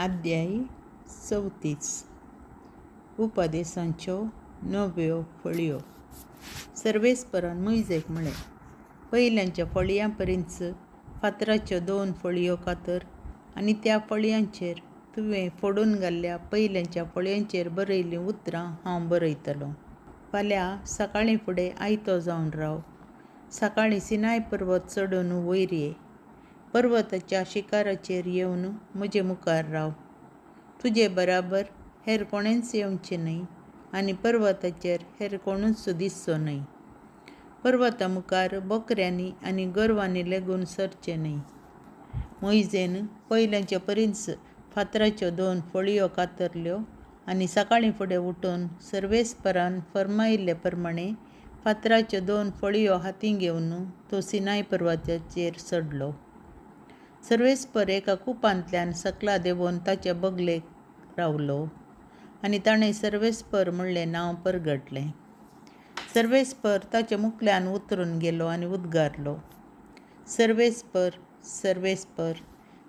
अध्याय 34 उपदेशांच्यो 9व्यो फळयो. सर्वेस्परान मोइजेक म्हळें, पयल्यांच्या फळयां पर्यंत फातराच्यो 2 फळयो कातर आनी त्या फळयांचेर तुवें फोडून घाल्ल्या पयल्यांच्या फळयांचेर बरयल्लीं उतरां हांव बरयतलों. फाल्यां सकाळीं फुडें आयतो जावन राव. सकाळीं सिनाय पर्वत चडून वयर ये. पर्वताच्या शिखराचेर येवन म्हजे मुखार राव. तुजे बराबर हेर कोणेंच येवचें न्हय आनी पर्वताचेर हेर कोणूच दिसचो न्हय. पर्वता मुखार बोकऱ्यांनी आनी गोरवांनी लेगून सरचें न्हय. मोइजेन पयल्यांचे पर्यंत फातराच्यो 2 फळयो कातरल्यो आनी सकाळीं फुडें उठून सर्वेस्परान फर्मायिल्ले प्रमाणें फातराच्यो 2 फळयो हातीं घेवन तो सिनाय पर्वताचेर चडलो. सर्वेस्पर एका कुपांतल्यान सकला देंवोन ताचे बगलेक रावलो आनी ताणें सर्वेस्पर म्हणलें नांव परगटलें. सर्वेस्पर ताच्या मुखल्यान उतरून गेलो आनी उद्गारलो, सर्वेस्पर, सर्वेस्पर,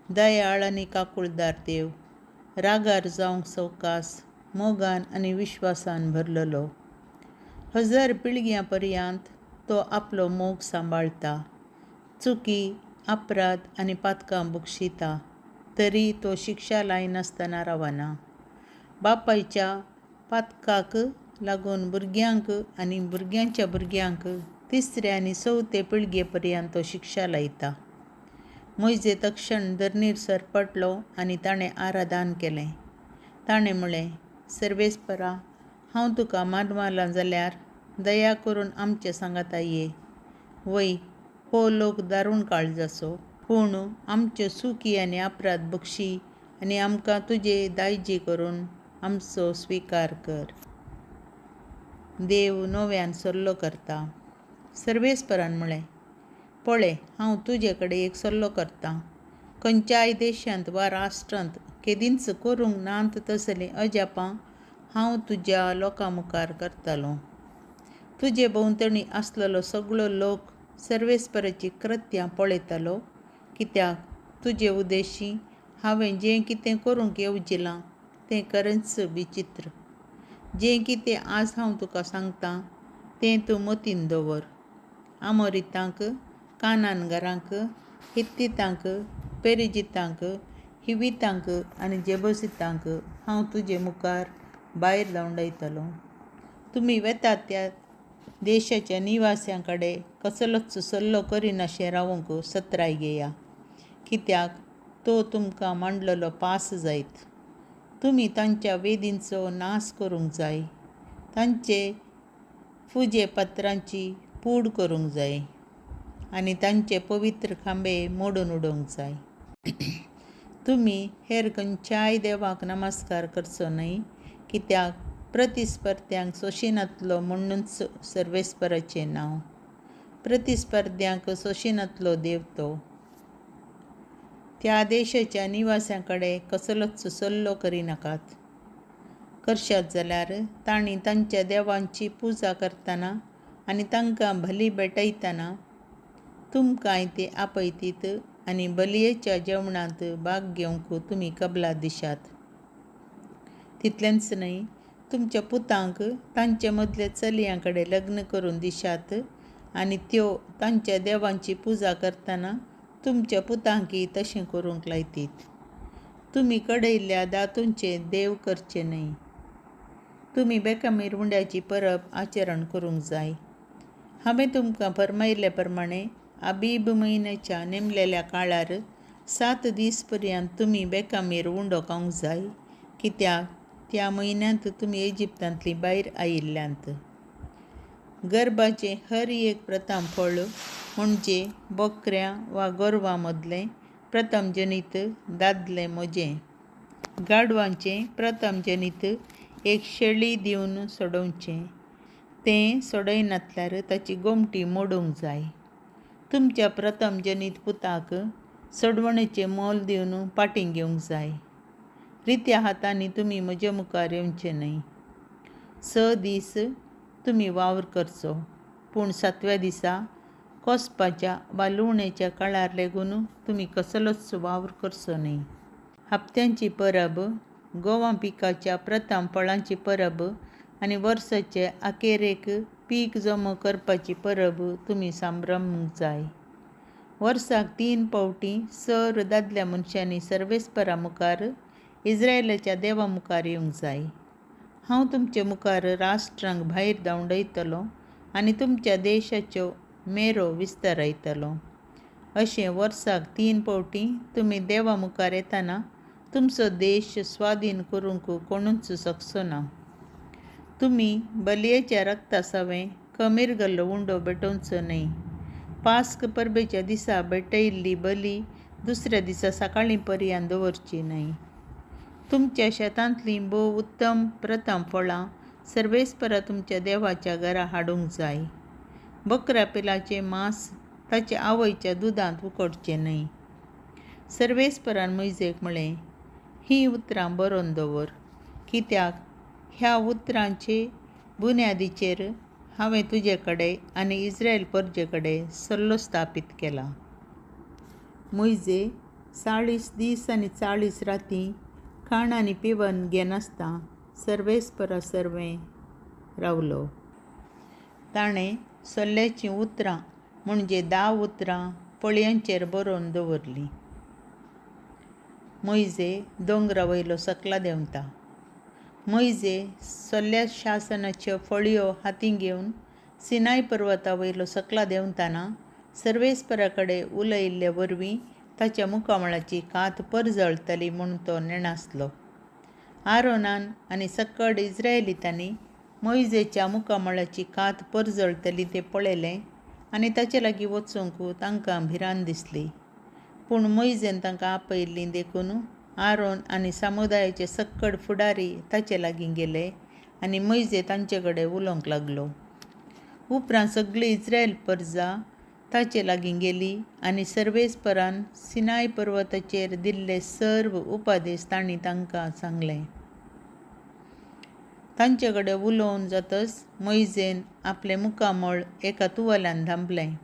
दयाळ आनी काकूळदार देव, रागार जावंक सवकास, मोगान आनी विश्वासान भरलेलो. 1000 पिळग्यां पर्यंत तो आपलो मोग सांबाळटा. चुकी, अपराध आनी पातकां बक्षिता, तरी तो शिक्षा लायनासतना रावना. बापायच्या पातकाक लागून भुरग्यांक आनी भुरग्यांच्या भुरग्यांक 3रे आनी 4थे पिळगे पर्यंत तो शिक्षा लायता. मोइजे तक्षण धरणीर सरपटलो आनी ताणें आराधन केलें. ताणें म्हळें, सर्वेस्परा, हांव तुका मानवालां जाल्यार दया करून आमचे सांगाता ये. वय, हो लोक दारूण काळजाचो, पूण आमच्यो चुकी आनी अपराध बक्षी आनी आमकां तुजे दायजी करून आमचो स्विकार कर. देव नव्यान सल्लो करता. सर्वेस्परान म्हळें, पळय, हांव तुजे कडेन एक सल्लो करतां. खंयच्याय देशांत वा राष्ट्रांत केदींच करूंक नात तसलीं अजापां हांव तुज्या लोकां मुखार करतलों. तुजे भोंवतणी आसलेलो सगळो लोक सर्वेस्पराचीं कृत्यां पळयतलो, कित्याक तुजे उद्देशीं हांवें जें कितें करूंक येवजिलां तें खरेंच विचित्र. जें कितें आज हांव तुका सांगतां तें तूं मतींत दवर. आमोरीतांक, कानानगारांक, हित्तीतांक, पेरिजीतांक, हिवीतांक आनी जेबुसीतांक हांव तुजे मुखार भायर धांवडायतलों. तुमी वेतात त्या देशाच्या निवास्यां कडेन कसलोच सल्लो करिनाशें रावूंक सत्राय घेया, कित्याक तो तुमकां मांडलेलो पास जायत. तुमी तांच्या वेदींचो नाश करूंक जाय, तांचे पुजे पत्रांची पूड करूंक जाय आनी तांचे पवित्र खांबे मोडून उडोवंक जाय. तुमी हेर खंयच्याय देवाक नमस्कार करचो न्हय, कित्याक प्रतिस्पर्ध्यांक सोशिनातलो म्हणूनच सर्वेस्पराचें नांव. प्रतिस्पर्ध्यांक सोशिनातलो देव तो. त्या देशाच्या निवास्यां कडेन कसलोच सल्लो करिनाकात. करशात जाल्यार तांणी तांच्या देवांची पुजा करतना आनी तांकां बली भेटयतना तुमकांय ते आपयतीत आनी बलयेच्या जेवणांत भाग घेवंक तुमी कबलात दिशात. तितलेंच न्हय, तुमच्या पुतांक तांचे मदले चलयां कडेन लग्न करून दिशात आनी त्यो तांच्या देवांची पुजा करतना तुमच्या पुतांकय तशें करूंक लायतीत. तुमी कडयल्ल्या दातूंचें देव करचें न्हय. तुमी बेकामीर उंड्याची परब आचरण करूंक जाय. हांवें तुमकां फर्मायिल्ले प्रमाणें आबीब म्हयन्याच्या नेमलेल्या काळार 7 दीस पर्यंत तुमी बेकामीर उंडो खावंक जाय, कित्याक त्या म्हयन्यांत तुमी इजिप्तांतलीं भायर आयिल्ल्यांत. गर्भाचें हर एक प्रथम फळ म्हणजे बोकऱ्यां वा गोरवां मदलें प्रथम जनीत दादलें मोजें. गाडवांचें प्रथम जनीत एक शेळी दिवन सोडोवचें. तें सोडयनातल्यार ताची गोमटी मोडूंक जाय. तुमच्या प्रथम जनीत पुताक सोडवणेचें मोल दिवन पाटीं घेवंक जाय. रित्या हातांनी तुमी म्हजे मुखार येवचें न्हय. 6 दीस तुमी वावर करचो, पूण 7व्या दिसा कोसपाच्या वा लुवणेच्या काळार लेगून तुमी कसलोच वावर करचो न्हय. हप्त्यांची परब, गोवा पिकाच्या प्रथम फळांची परब आनी वर्साचे अखेरेक पीक जमो करपाची परब तुमी संभ्रमूंक जाय. वर्साक 3 फावटी सर दादल्या मनशांनी सर्वेस्परा मुखार इस्रायेलाच्या देवा मुखार येवंक जाय. हांव तुमचे मुखार राष्ट्रांक भायर धांवडयतलों आनी तुमच्या देशाच्यो मेरो विस्तारयतलों. अशें वर्साक 3 फावटी तुमी देवा मुखार येतना तुमचो देश स्वाधीन करूंक कोणूच शकचो ना. तुमी बलयेच्या रक्ता सवें कमीरगल्लो उंडो भेटोवचो न्हय. पास्क परबेच्या दिसा भेटयिल्ली बली दुसऱ्या दिसा सकाळीं पर्यंत दवरची न्हय. तुमच्या शेतांतलीं भोव उत्तम प्रथम फळां सर्वेस्परा तुमच्या देवाच्या घरा हाडूंक जाय. बकरा पिलाचें मांस ताच्या आवयच्या दुदांत उकडचें न्हय. सर्वेस्परान मोइजेक म्हळें, हीं उतरां बरोवन दवर, कित्याक ह्या उतरांचे बुन्यादीचेर हांवें तुजे कडेन आनी इस्रायल परजे कडेन सल्लो स्थापीत केला. मोइजे 40 दीस आनी 40 राती खाण आनी पिवन घेनासतना सर्वेस्परा सर्वें रावलो. ताणें सल्ल्याचीं उतरां म्हणजे 10 उतरां फळयांचेर बरोवन दवरलीं. मोइजे दोंगरा वयलो सकला देंवता. मोइजे सल्ल्या शासनाच्यो फळयो हातीं घेवन सिनाय पर्वता वयलो सकला देंवताना सर्वेस्परा कडेन उलयिल्ले वरवीं ताच्या मुखामळाची कात परजळटली म्हूण तो नेणासलो. आरोनान आनी सकट इस्रायेलीतांनी मोइजेच्या मुखामळाची कात परजळटली तें पळयलें आनी ताचे लागीं वचूंक तांकां भिरांत दिसली. पूण मोइजेन तांकां आपयिल्लीं देखून आरोन आनी समुदायाचे सकट फुडारी ताचे लागीं गेले आनी मोइजे तांचे कडेन उलोवंक लागलो. उपरांत सगळीं इस्रायल परजा ताचे लागीं गेलीं आनी सर्वेस्परान सिनाय पर्वताचेर दिल्ले सर्व उपादेश तांणी तांकां सांगले. तांचे कडेन उलोवन जातच मोइजेन आपलें मुखामळ एका तुवाल्यान धांपलें.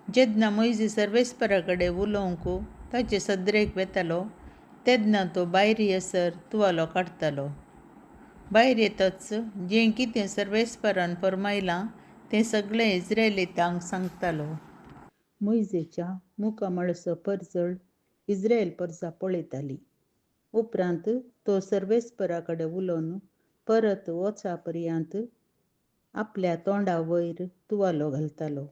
जेन्ना मोइजे सर्वेस्परा कडेन उलोवंक ताचे सद्रेक वेतालो तेन्ना तो भायर येसर तुवालो काडटालो. भायर येतच जें कितें सर्वेस्परान फर्मायलां तें सगळें इस्रायेलींतांक सांगतालो. मोइजेच्या मुखामळाचो परजळ इस्रायल परजा पळयतालीं. उपरांत तो सर्वेस्परा कडेन उलोवन परत वचा पर्यंत आपल्या तोंडा वयर तुवालो घालतालो.